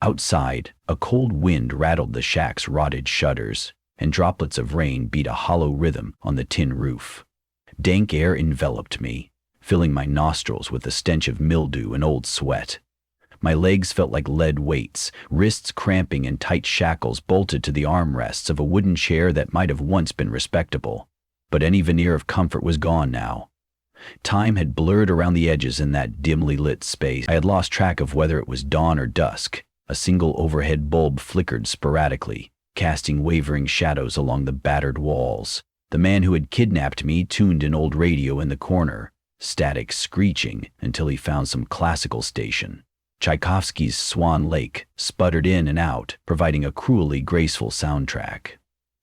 Outside, a cold wind rattled the shack's rotted shutters, and droplets of rain beat a hollow rhythm on the tin roof. Dank air enveloped me, filling my nostrils with the stench of mildew and old sweat. My legs felt like lead weights, wrists cramping in tight shackles bolted to the armrests of a wooden chair that might have once been respectable. But any veneer of comfort was gone now. Time had blurred around the edges in that dimly lit space. I had lost track of whether it was dawn or dusk. A single overhead bulb flickered sporadically, casting wavering shadows along the battered walls. The man who had kidnapped me tuned an old radio in the corner, static screeching until he found some classical station. Tchaikovsky's Swan Lake sputtered in and out, providing a cruelly graceful soundtrack.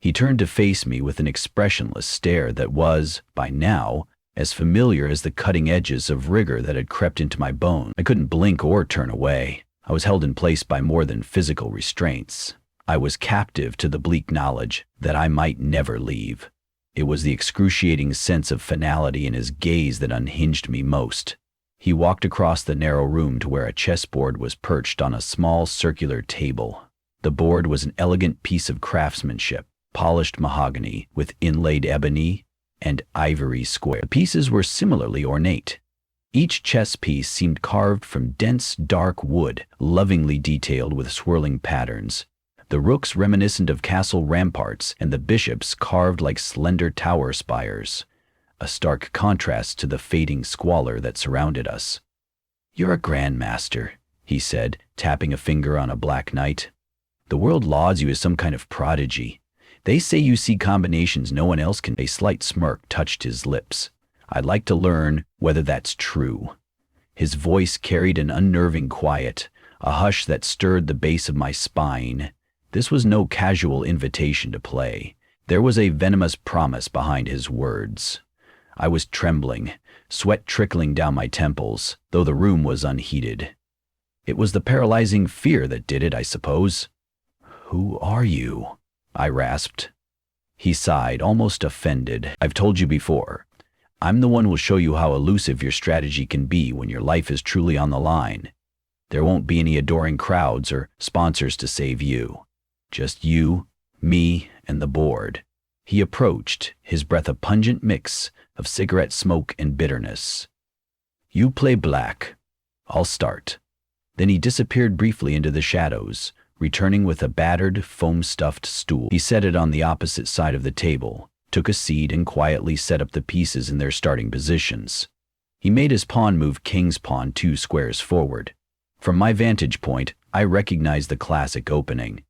He turned to face me with an expressionless stare that was, by now, as familiar as the cutting edges of rigor that had crept into my bones. I couldn't blink or turn away. I was held in place by more than physical restraints. I was captive to the bleak knowledge that I might never leave. It was the excruciating sense of finality in his gaze that unhinged me most. He walked across the narrow room to where a chessboard was perched on a small circular table. The board was an elegant piece of craftsmanship, polished mahogany with inlaid ebony and ivory square. The pieces were similarly ornate. Each chess piece seemed carved from dense, dark wood, lovingly detailed with swirling patterns. The rooks reminiscent of castle ramparts and the bishops carved like slender tower spires, a stark contrast to the fading squalor that surrounded us. "You're a grandmaster," he said, tapping a finger on a black knight. "The world lauds you as some kind of prodigy. They say you see combinations no one else can." A slight smirk touched his lips. "I'd like to learn whether that's true." His voice carried an unnerving quiet, a hush that stirred the base of my spine. This was no casual invitation to play. There was a venomous promise behind his words. I was trembling, sweat trickling down my temples, though the room was unheated. It was the paralyzing fear that did it, I suppose. "Who are you?" I rasped. He sighed, almost offended. "I've told you before. I'm the one who'll show you how elusive your strategy can be when your life is truly on the line. There won't be any adoring crowds or sponsors to save you. Just you, me, and the board." He approached, his breath a pungent mix of cigarette smoke and bitterness. "You play black. I'll start." Then he disappeared briefly into the shadows, returning with a battered, foam-stuffed stool. He set it on the opposite side of the table, took a seat, and quietly set up the pieces in their starting positions. He made his pawn move king's pawn 2 squares forward. From my vantage point, I recognized the classic opening.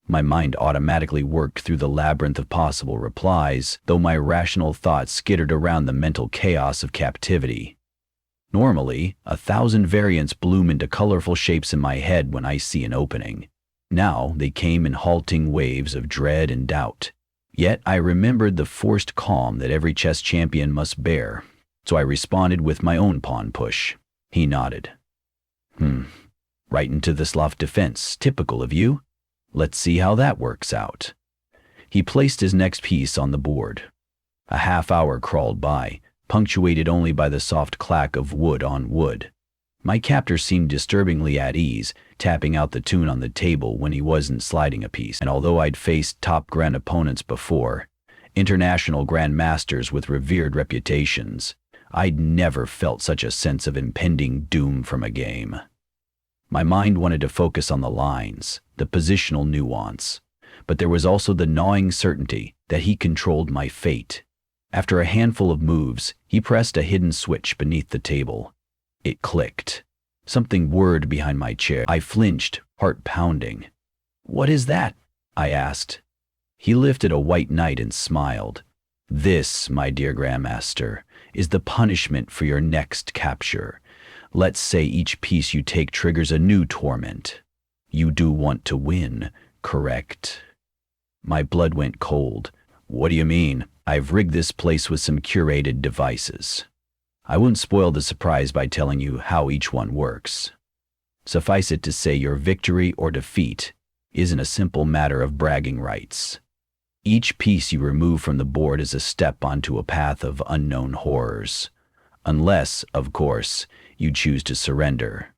My mind automatically worked through the labyrinth of possible replies, though my rational thoughts skittered around the mental chaos of captivity. Normally, 1,000 variants bloom into colorful shapes in my head when I see an opening. Now they came in halting waves of dread and doubt. Yet I remembered the forced calm that every chess champion must bear, so I responded with my own pawn push. He nodded. Right into the Slav defense, typical of you. Let's see how that works out." He placed his next piece on the board. A half hour crawled by, punctuated only by the soft clack of wood on wood. My captor seemed disturbingly at ease, tapping out the tune on the table when he wasn't sliding a piece. And although I'd faced top grand opponents before, international grandmasters with revered reputations, I'd never felt such a sense of impending doom from a game. My mind wanted to focus on the lines, the positional nuance, but there was also the gnawing certainty that he controlled my fate. After a handful of moves, he pressed a hidden switch beneath the table. It clicked. Something whirred behind my chair. I flinched, heart pounding. "What is that?" I asked. He lifted a white knight and smiled. "This, my dear grandmaster, is the punishment for your next capture. Let's say each piece you take triggers a new torment. You do want to win, correct?" My blood went cold. "What do you mean? I've rigged this place with some curated devices. I won't spoil the surprise by telling you how each one works. Suffice it to say your victory or defeat isn't a simple matter of bragging rights. Each piece you remove from the board is a step onto a path of unknown horrors. Unless, of course, you choose to surrender."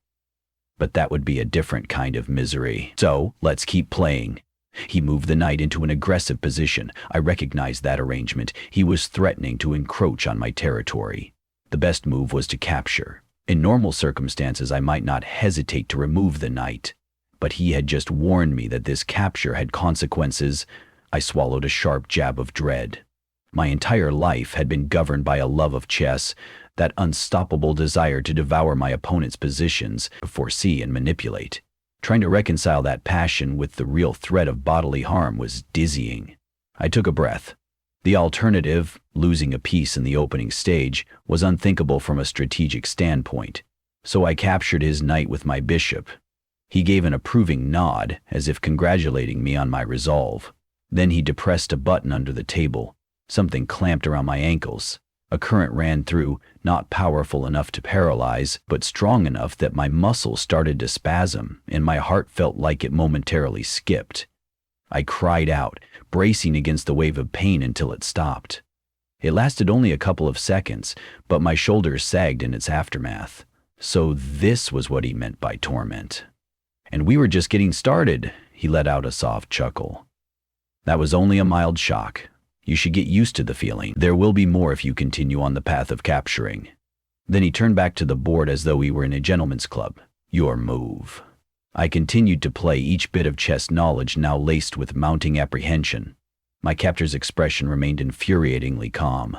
but that would be a different kind of misery. So, let's keep playing. He moved the knight into an aggressive position. I recognized that arrangement. He was threatening to encroach on my territory. The best move was to capture. In normal circumstances, I might not hesitate to remove the knight, but he had just warned me that this capture had consequences. I swallowed a sharp jab of dread. My entire life had been governed by a love of chess, that unstoppable desire to devour my opponent's positions, foresee and manipulate. Trying to reconcile that passion with the real threat of bodily harm was dizzying. I took a breath. The alternative, losing a piece in the opening stage, was unthinkable from a strategic standpoint, so I captured his knight with my bishop. He gave an approving nod, as if congratulating me on my resolve. Then he depressed a button under the table. Something clamped around my ankles. A current ran through, not powerful enough to paralyze, but strong enough that my muscles started to spasm, and my heart felt like it momentarily skipped. I cried out, bracing against the wave of pain until it stopped. It lasted only a couple of seconds, but my shoulders sagged in its aftermath. So this was what he meant by torment. And we were just getting started, he let out a soft chuckle. That was only a mild shock. You should get used to the feeling. There will be more if you continue on the path of capturing. Then he turned back to the board as though we were in a gentleman's club. Your move. I continued to play, each bit of chess knowledge now laced with mounting apprehension. My captor's expression remained infuriatingly calm.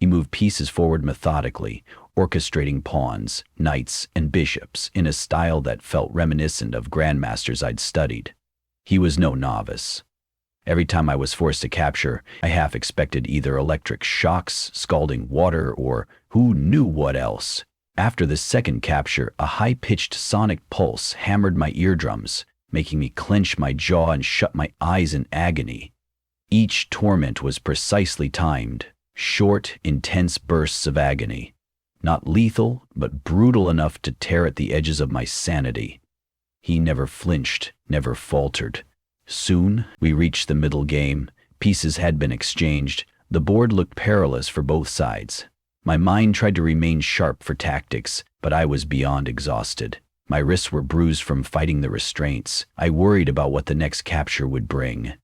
He moved pieces forward methodically, orchestrating pawns, knights, and bishops in a style that felt reminiscent of grandmasters I'd studied. He was no novice. Every time I was forced to capture, I half expected either electric shocks, scalding water, or who knew what else. After the second capture, a high-pitched sonic pulse hammered my eardrums, making me clench my jaw and shut my eyes in agony. Each torment was precisely timed, short, intense bursts of agony. Not lethal, but brutal enough to tear at the edges of my sanity. He never flinched, never faltered. Soon, we reached the middle game. Pieces had been exchanged. The board looked perilous for both sides. My mind tried to remain sharp for tactics, but I was beyond exhausted. My wrists were bruised from fighting the restraints. I worried about what the next capture would bring.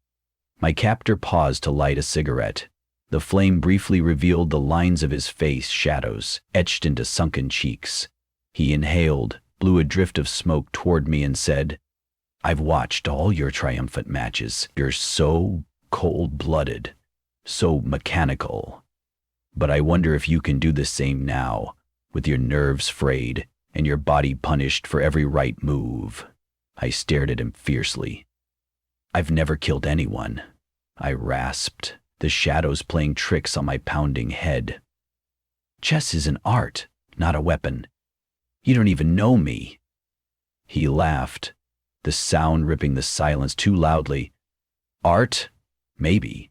My captor paused to light a cigarette. The flame briefly revealed the lines of his face, shadows, etched into sunken cheeks. He inhaled, blew a drift of smoke toward me, and said, I've watched all your triumphant matches. You're so cold-blooded, so mechanical. But I wonder if you can do the same now, with your nerves frayed and your body punished for every right move. I stared at him fiercely. I've never killed anyone, I rasped, the shadows playing tricks on my pounding head. Chess is an art, not a weapon. You don't even know me. He laughed, the sound ripping the silence too loudly. Art? Maybe.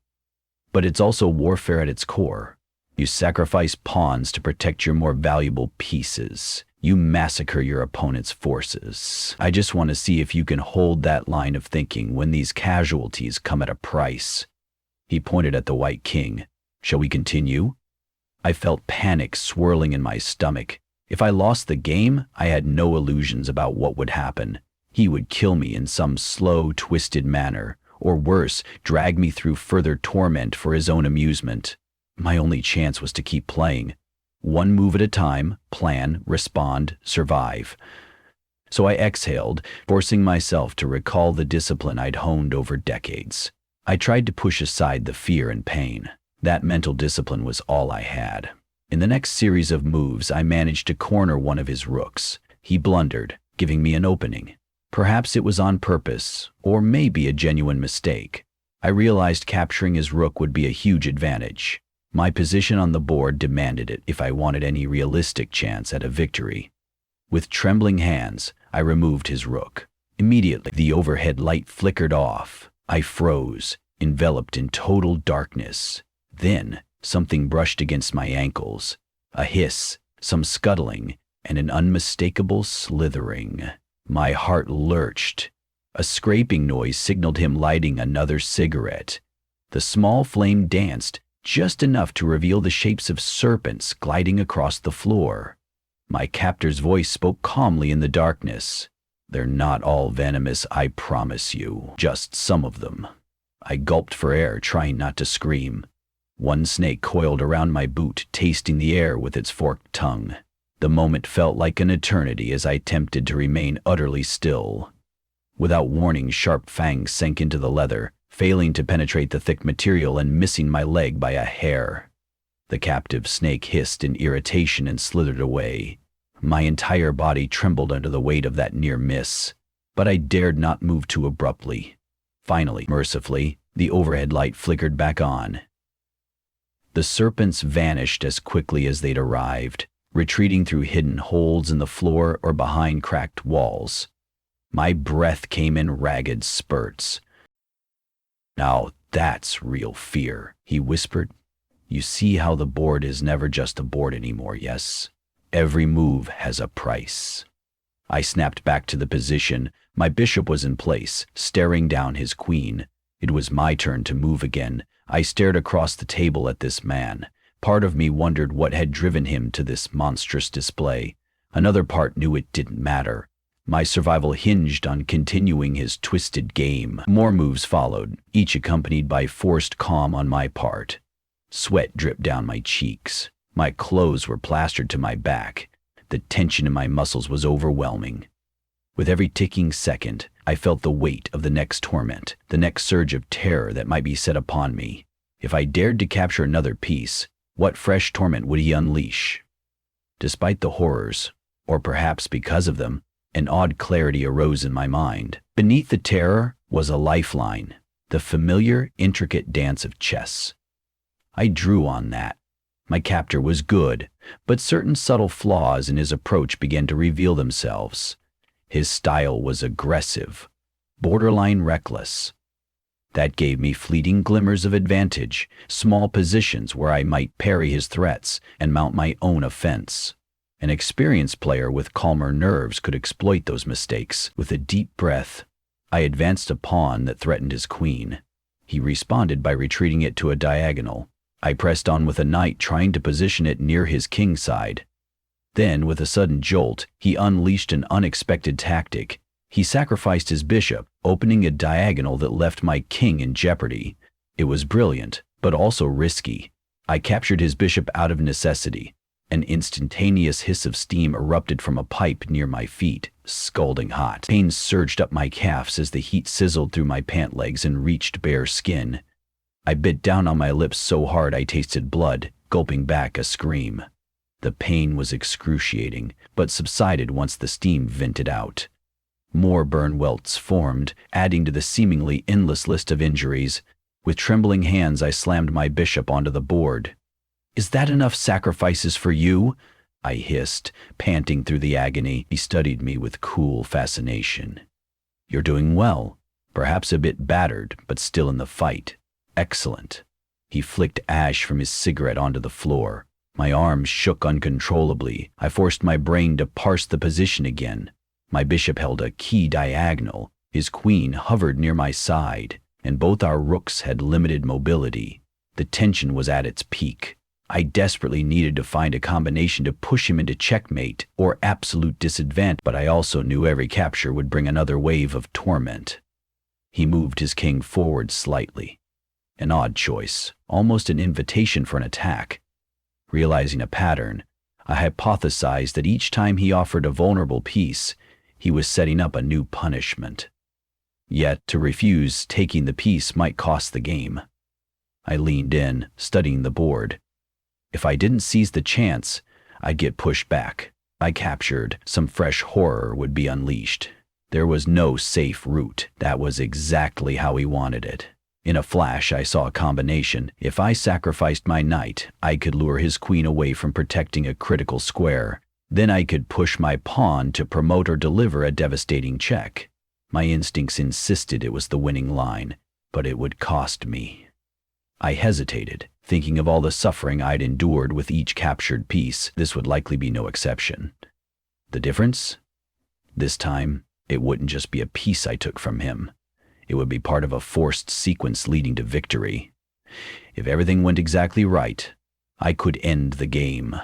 But it's also warfare at its core. You sacrifice pawns to protect your more valuable pieces. You massacre your opponent's forces. I just want to see if you can hold that line of thinking when these casualties come at a price. He pointed at the White King. Shall we continue? I felt panic swirling in my stomach. If I lost the game, I had no illusions about what would happen. He would kill me in some slow, twisted manner, or worse, drag me through further torment for his own amusement. My only chance was to keep playing. One move at a time, plan, respond, survive. So I exhaled, forcing myself to recall the discipline I'd honed over decades. I tried to push aside the fear and pain. That mental discipline was all I had. In the next series of moves, I managed to corner one of his rooks. He blundered, giving me an opening. Perhaps it was on purpose, or maybe a genuine mistake. I realized capturing his rook would be a huge advantage. My position on the board demanded it if I wanted any realistic chance at a victory. With trembling hands, I removed his rook. Immediately, the overhead light flickered off. I froze, enveloped in total darkness. Then, something brushed against my ankles. A hiss, some scuttling, and an unmistakable slithering. My heart lurched. A scraping noise signaled him lighting another cigarette. The small flame danced, just enough to reveal the shapes of serpents gliding across the floor. My captor's voice spoke calmly in the darkness. They're not all venomous, I promise you. Just some of them. I gulped for air, trying not to scream. One snake coiled around my boot, tasting the air with its forked tongue. The moment felt like an eternity as I attempted to remain utterly still. Without warning, sharp fangs sank into the leather, failing to penetrate the thick material and missing my leg by a hair. The captive snake hissed in irritation and slithered away. My entire body trembled under the weight of that near miss, but I dared not move too abruptly. Finally, mercifully, the overhead light flickered back on. The serpents vanished as quickly as they'd arrived, retreating through hidden holes in the floor or behind cracked walls. My breath came in ragged spurts. "Now that's real fear," he whispered. "You see how the board is never just a board anymore, yes? Every move has a price." I snapped back to the position. My bishop was in place, staring down his queen. It was my turn to move again. I stared across the table at this man. Part of me wondered what had driven him to this monstrous display. Another part knew it didn't matter. My survival hinged on continuing his twisted game. More moves followed, each accompanied by forced calm on my part. Sweat dripped down my cheeks. My clothes were plastered to my back. The tension in my muscles was overwhelming. With every ticking second, I felt the weight of the next torment, the next surge of terror that might be set upon me. If I dared to capture another piece, what fresh torment would he unleash? Despite the horrors, or perhaps because of them, an odd clarity arose in my mind. Beneath the terror was a lifeline, the familiar, intricate dance of chess. I drew on that. My captor was good, but certain subtle flaws in his approach began to reveal themselves. His style was aggressive, borderline reckless. That gave me fleeting glimmers of advantage, small positions where I might parry his threats and mount my own offense. An experienced player with calmer nerves could exploit those mistakes. With a deep breath, I advanced a pawn that threatened his queen. He responded by retreating it to a diagonal. I pressed on with a knight, trying to position it near his king side. Then, with a sudden jolt, he unleashed an unexpected tactic. He sacrificed his bishop, opening a diagonal that left my king in jeopardy. It was brilliant, but also risky. I captured his bishop out of necessity. An instantaneous hiss of steam erupted from a pipe near my feet, scalding hot. Pain surged up my calves as the heat sizzled through my pant legs and reached bare skin. I bit down on my lips so hard I tasted blood, gulping back a scream. The pain was excruciating, but subsided once the steam vented out. More burn welts formed, adding to the seemingly endless list of injuries. With trembling hands, I slammed my bishop onto the board. "Is that enough sacrifices for you?" I hissed, panting through the agony. He studied me with cool fascination. "You're doing well, perhaps a bit battered, but still in the fight. Excellent." He flicked ash from his cigarette onto the floor. My arms shook uncontrollably. I forced my brain to parse the position again. My bishop held a key diagonal. His queen hovered near my side, and both our rooks had limited mobility. The tension was at its peak. I desperately needed to find a combination to push him into checkmate or absolute disadvantage, but I also knew every capture would bring another wave of torment. He moved his king forward slightly. An odd choice, almost an invitation for an attack. Realizing a pattern, I hypothesized that each time he offered a vulnerable piece, he was setting up a new punishment. Yet to refuse taking the piece might cost the game. I leaned in, studying the board. If I didn't seize the chance, I'd get pushed back. I captured, some fresh horror would be unleashed. There was no safe route. That was exactly how he wanted it. In a flash, I saw a combination. If I sacrificed my knight, I could lure his queen away from protecting a critical square. Then I could push my pawn to promote or deliver a devastating check. My instincts insisted it was the winning line, but it would cost me. I hesitated, thinking of all the suffering I'd endured with each captured piece. This would likely be no exception. The difference? This time, it wouldn't just be a piece I took from him. It would be part of a forced sequence leading to victory. If everything went exactly right, I could end the game.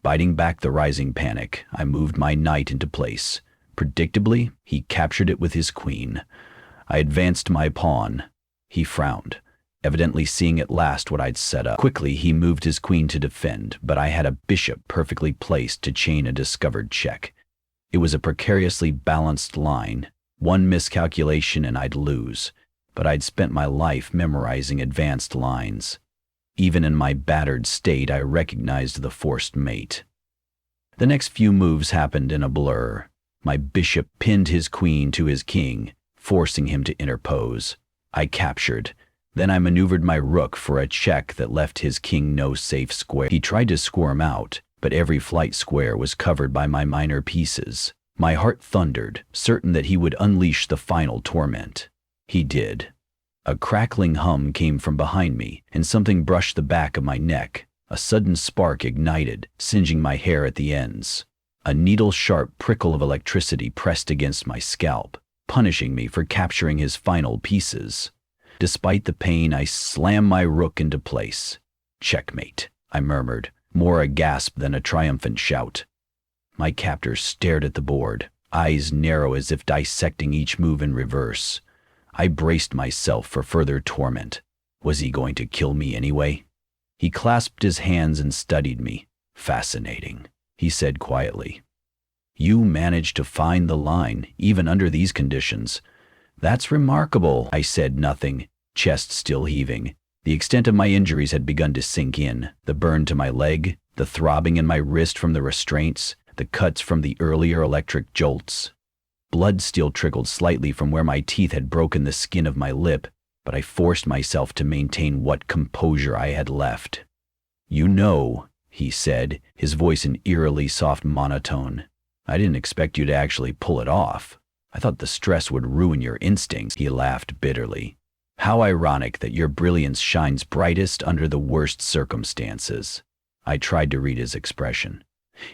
Biting back the rising panic, I moved my knight into place, Predictably, he captured it with his queen. I advanced my pawn. He frowned, evidently seeing at last what I'd set up. Quickly, he moved his queen to defend, but I had a bishop perfectly placed to chain a discovered check. It was a precariously balanced line. One miscalculation and I'd lose, but I'd spent my life memorizing advanced lines. Even in my battered state, I recognized the forced mate. The next few moves happened in a blur. My bishop pinned his queen to his king, forcing him to interpose. I captured. Then I maneuvered my rook for a check that left his king no safe square. He tried to squirm out, but every flight square was covered by my minor pieces. My heart thundered, certain that he would unleash the final torment. He did. A crackling hum came from behind me, and something brushed the back of my neck. A sudden spark ignited, singeing my hair at the ends. A needle-sharp prickle of electricity pressed against my scalp, punishing me for capturing his final pieces. Despite the pain, I slammed my rook into place. "Checkmate," I murmured, more a gasp than a triumphant shout. My captor stared at the board, eyes narrow as if dissecting each move in reverse. I braced myself for further torment. Was he going to kill me anyway? He clasped his hands and studied me. "Fascinating," he said quietly. "You managed to find the line, even under these conditions." "That's remarkable." I said nothing, chest still heaving. The extent of my injuries had begun to sink in. The burn to my leg, the throbbing in my wrist from the restraints, the cuts from the earlier electric jolts. Blood still trickled slightly from where my teeth had broken the skin of my lip, but I forced myself to maintain what composure I had left. "You know," he said, his voice an eerily soft monotone, "I didn't expect you to actually pull it off. I thought the stress would ruin your instincts." He laughed bitterly. "How ironic that your brilliance shines brightest under the worst circumstances." I tried to read his expression.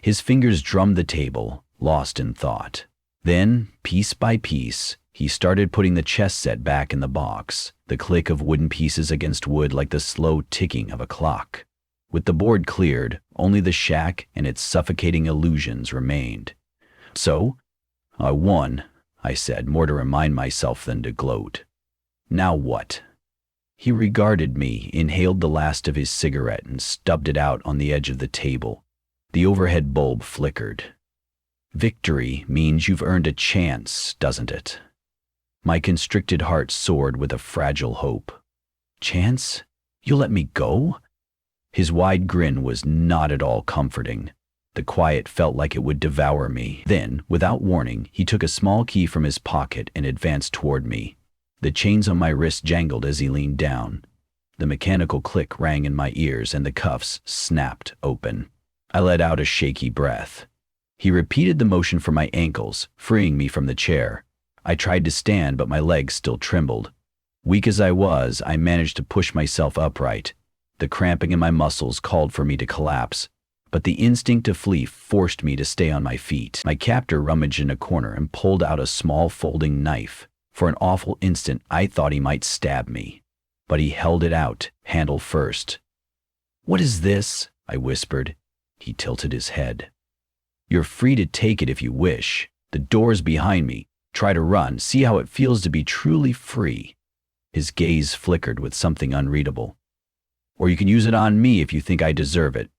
His fingers drummed the table, lost in thought. Then, piece by piece, he started putting the chess set back in the box, the click of wooden pieces against wood like the slow ticking of a clock. With the board cleared, only the shack and its suffocating illusions remained. "So, I won," I said, more to remind myself than to gloat. "Now what?" He regarded me, inhaled the last of his cigarette, and stubbed it out on the edge of the table. The overhead bulb flickered. "Victory means you've earned a chance, doesn't it?" My constricted heart soared with a fragile hope. "Chance? You'll let me go?" His wide grin was not at all comforting. The quiet felt like it would devour me. Then, without warning, he took a small key from his pocket and advanced toward me. The chains on my wrist jangled as he leaned down. The mechanical click rang in my ears and the cuffs snapped open. I let out a shaky breath. He repeated the motion for my ankles, freeing me from the chair. I tried to stand, but my legs still trembled. Weak as I was, I managed to push myself upright. The cramping in my muscles called for me to collapse, but the instinct to flee forced me to stay on my feet. My captor rummaged in a corner and pulled out a small folding knife. For an awful instant, I thought he might stab me, but he held it out, handle first. "What is this?" I whispered. He tilted his head. "You're free to take it if you wish. The door's behind me. Try to run, see how it feels to be truly free." His gaze flickered with something unreadable. "Or you can use it on me if you think I deserve it."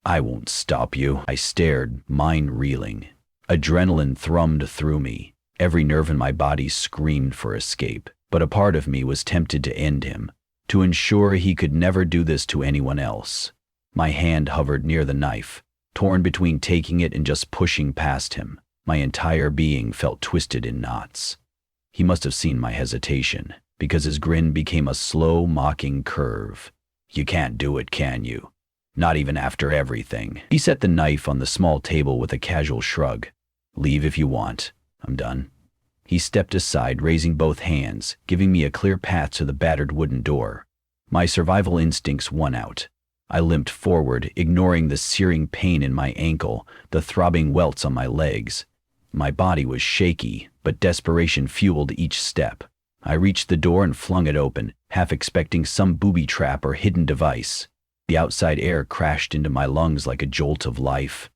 "I won't stop you." I stared, mind reeling. Adrenaline thrummed through me. Every nerve in my body screamed for escape, but a part of me was tempted to end him, to ensure he could never do this to anyone else. My hand hovered near the knife, torn between taking it and just pushing past him. My entire being felt twisted in knots. He must have seen my hesitation, because his grin became a slow, mocking curve. "You can't do it, can you? Not even after everything." He set the knife on the small table with a casual shrug. "Leave if you want. I'm done." He stepped aside, raising both hands, giving me a clear path to the battered wooden door. My survival instincts won out. I limped forward, ignoring the searing pain in my ankle, the throbbing welts on my legs. My body was shaky, but desperation fueled each step. I reached the door and flung it open, half expecting some booby trap or hidden device. The outside air crashed into my lungs like a jolt of life.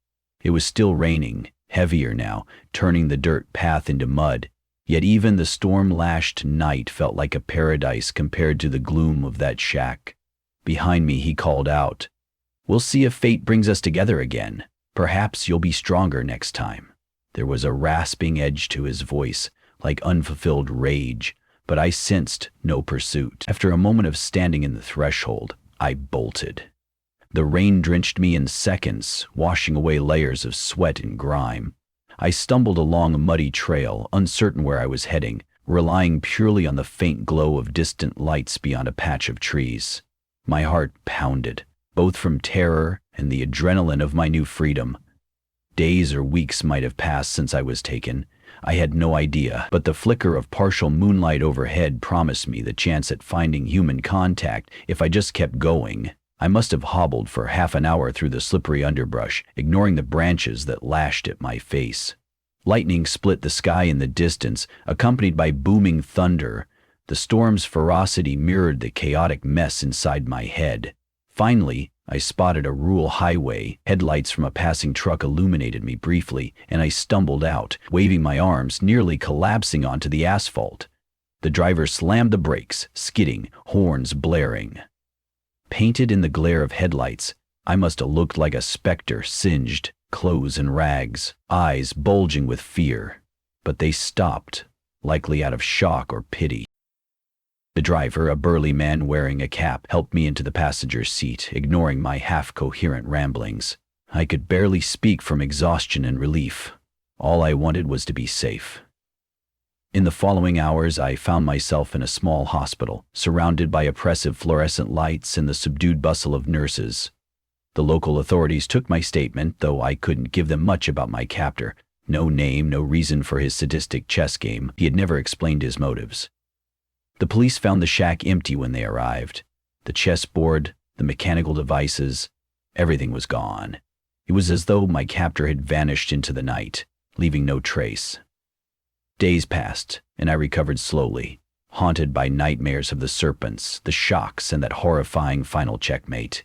It was still raining, heavier now, turning the dirt path into mud. Yet even the storm-lashed night felt like a paradise compared to the gloom of that shack. Behind me, he called out, "We'll see if fate brings us together again. Perhaps you'll be stronger next time." There was a rasping edge to his voice, like unfulfilled rage, but I sensed no pursuit. After a moment of standing in the threshold, I bolted. The rain drenched me in seconds, washing away layers of sweat and grime. I stumbled along a muddy trail, uncertain where I was heading, relying purely on the faint glow of distant lights beyond a patch of trees. My heart pounded, both from terror and the adrenaline of my new freedom. Days or weeks might have passed since I was taken. I had no idea, but the flicker of partial moonlight overhead promised me the chance at finding human contact if I just kept going. I must have hobbled for half an hour through the slippery underbrush, ignoring the branches that lashed at my face. Lightning split the sky in the distance, accompanied by booming thunder. The storm's ferocity mirrored the chaotic mess inside my head. Finally, I spotted a rural highway. Headlights from a passing truck illuminated me briefly, and I stumbled out, waving my arms, nearly collapsing onto the asphalt. The driver slammed the brakes, skidding, horns blaring. Painted in the glare of headlights, I must have looked like a specter, singed, clothes in rags, eyes bulging with fear. But they stopped, likely out of shock or pity. The driver, a burly man wearing a cap, helped me into the passenger's seat, ignoring my half-coherent ramblings. I could barely speak from exhaustion and relief. All I wanted was to be safe. In the following hours, I found myself in a small hospital, surrounded by oppressive fluorescent lights and the subdued bustle of nurses. The local authorities took my statement, though I couldn't give them much about my captor. No name, no reason for his sadistic chess game. He had never explained his motives. The police found the shack empty when they arrived. The chessboard, the mechanical devices, everything was gone. It was as though my captor had vanished into the night, leaving no trace. Days passed, and I recovered slowly, haunted by nightmares of the serpents, the shocks, and that horrifying final checkmate.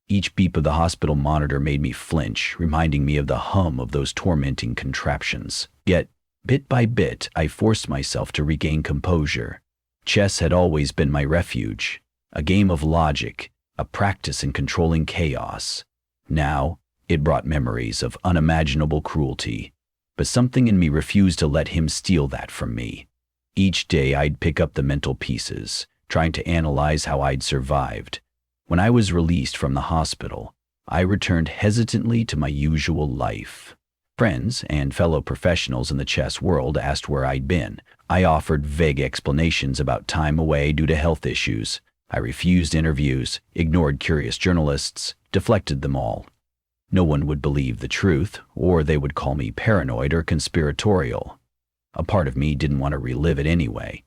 Each beep of the hospital monitor made me flinch, reminding me of the hum of those tormenting contraptions. Yet, bit by bit, I forced myself to regain composure. Chess had always been my refuge, a game of logic, a practice in controlling chaos. Now, it brought memories of unimaginable cruelty, but something in me refused to let him steal that from me. Each day I'd pick up the mental pieces, trying to analyze how I'd survived. When I was released from the hospital, I returned hesitantly to my usual life. Friends and fellow professionals in the chess world asked where I'd been. I offered vague explanations about time away due to health issues. I refused interviews, ignored curious journalists, deflected them all. No one would believe the truth, or they would call me paranoid or conspiratorial. A part of me didn't want to relive it anyway.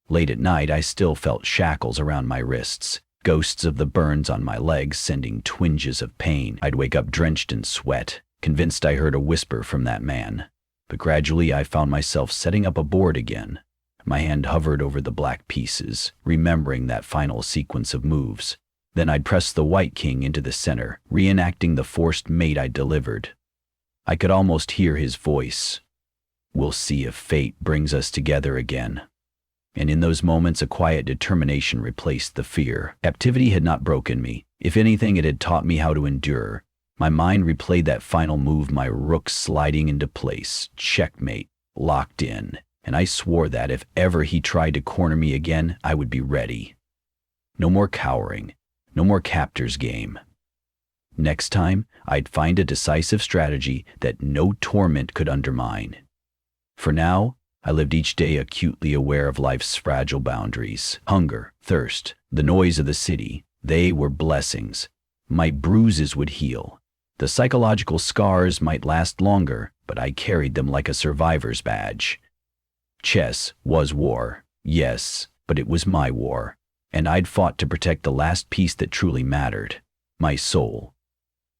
Late at night, I still felt shackles around my wrists, ghosts of the burns on my legs sending twinges of pain. I'd wake up drenched in sweat, convinced I heard a whisper from that man. But gradually I found myself setting up a board again. My hand hovered over the black pieces, remembering that final sequence of moves. Then I'd press the white king into the center, reenacting the forced mate I'd delivered. I could almost hear his voice. "We'll see if fate brings us together again." And in those moments, a quiet determination replaced the fear. Captivity had not broken me. If anything, it had taught me how to endure. My mind replayed that final move, my rook sliding into place, checkmate, locked in, and I swore that if ever he tried to corner me again, I would be ready. No more cowering, no more captor's game. Next time, I'd find a decisive strategy that no torment could undermine. For now, I lived each day acutely aware of life's fragile boundaries. Hunger, thirst, the noise of the city, they were blessings. My bruises would heal. The psychological scars might last longer, but I carried them like a survivor's badge. Chess was war, yes, but it was my war, and I'd fought to protect the last piece that truly mattered, my soul.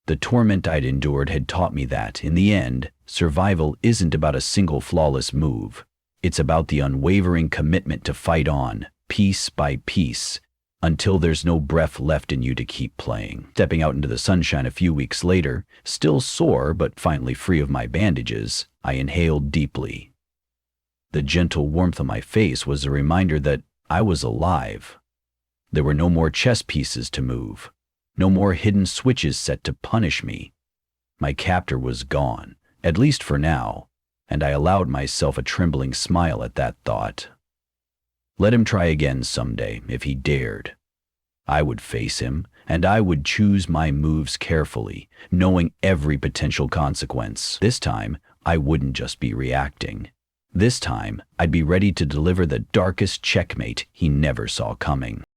The torment I'd endured had taught me that, in the end, survival isn't about a single flawless move. It's about the unwavering commitment to fight on, piece by piece, until there's no breath left in you to keep playing. Stepping out into the sunshine a few weeks later, still sore but finally free of my bandages, I inhaled deeply. The gentle warmth on my face was a reminder that I was alive. There were no more chess pieces to move, no more hidden switches set to punish me. My captor was gone, at least for now, and I allowed myself a trembling smile at that thought. Let him try again someday, if he dared. I would face him, and I would choose my moves carefully, knowing every potential consequence. This time, I wouldn't just be reacting. This time, I'd be ready to deliver the darkest checkmate he never saw coming.